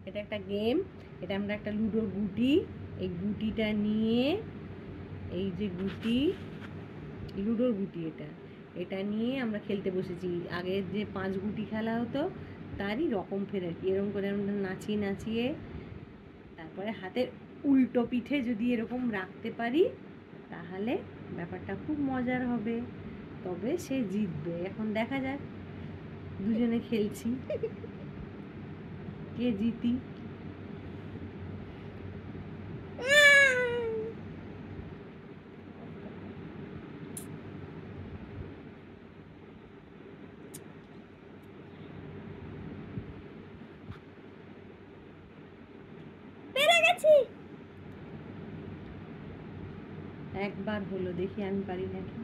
এটা একটা গেম। এটা আমরা একটা লুডোর গুটি, এই গুটিটা নিয়ে, এই যে গুটি, লুডোর গুটি এটা নিয়ে আমরা খেলতে বসেছি। আগে যে 5 গুটি খেলা হতো তারই রকম ফের আর কি। এরকম করে আমরা নাচিয়ে নাচিয়ে তারপরে হাতের উল্টো পিঠে যদি এরকম রাখতে পারি তাহলে ব্যাপারটা খুব মজার হবে, তবে সে জিতবে। এখন দেখা যাক, দুজনে খেলছি কে জিতি। একবার হলো, দেখি আমি পারি নাকি।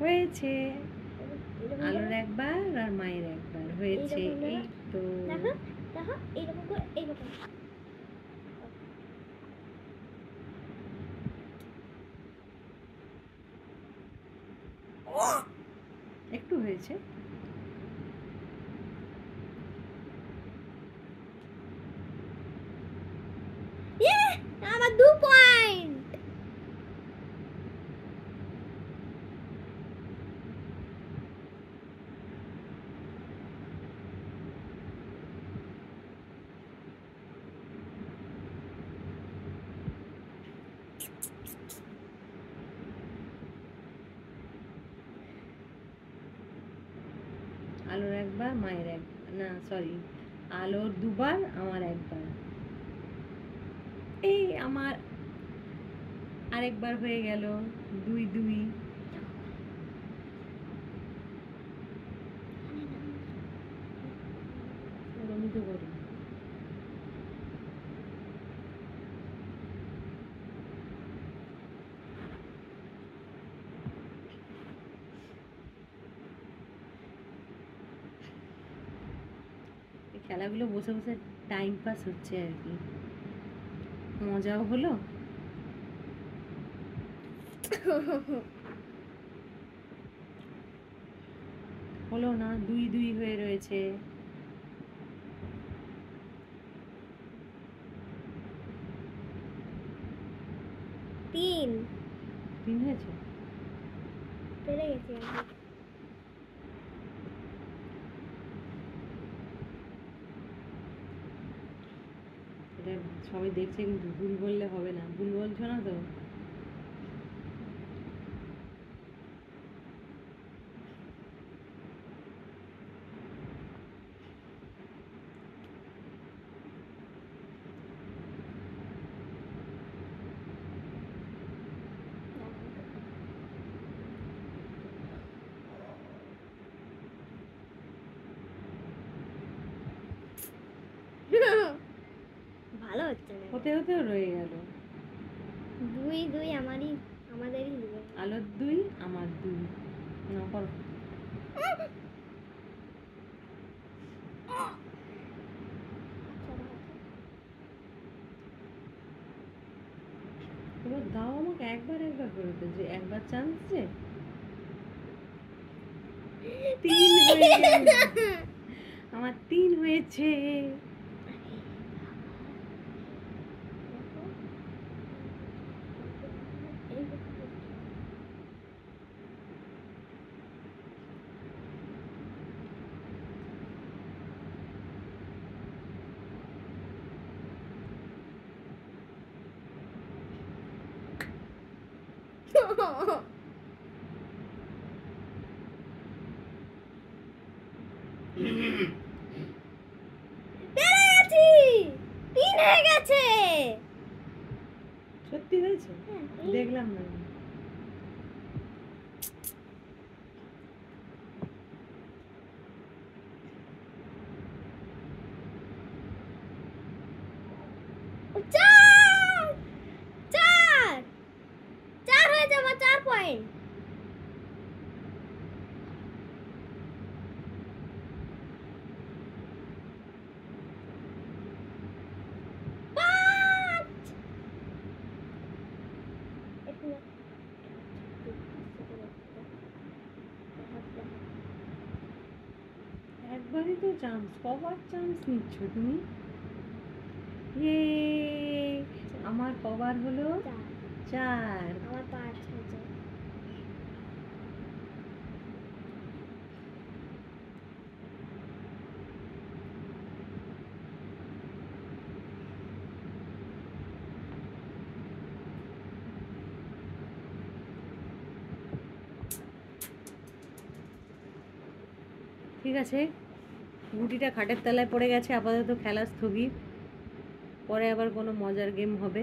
হয়েছে, আলোর একবার আর মায়ের একবার হয়েছে। এই তো একটু হয়েছে। আমার 2 পয়েন্ট। আলোর একবার মায়ের একবার, না সরি, আলোর দুবার আমার একবার। এই আমার আরেকবার হয়ে গেল, 2-2। খেলাগুলো বসে বসে টাইম পাস হচ্ছে আর কি, মজাও হলো। হলো না, 2-2 হয়ে রয়েছে। তিন হয়েছে, পেরে গেছি। এটা সবাই দেখছে কিন্তু ভুল বললে হবে না, ভুল বলছো না তো? ভালো হচ্ছে না, হতে হতেও রয়ে গেল। 2-2 আমাদেরই 2। আলোর 2 আমার 2। না করো, এবার দাও আমাকে একবার একবার করে তো, যে একবার চান্স যে 3 হয়ে গেল। আমার 3 হয়েছে। পেরে গেছি, 3 হয়ে গেছে। সত্যি হয়েছে? দেখলাম না। পয়েন্ট। একবারই তো চান্স, কবার চান্স নিচ্ছ তুমি? ইয়ে, আমার কবার হলো? 4। আমার 5 হয়েছে। ঠিক আছে, গুটিটা খাটের তলায় পড়ে গেছে, আপাতত খেলা স্থগিত। পরে আবার কোনো মজার গেম হবে।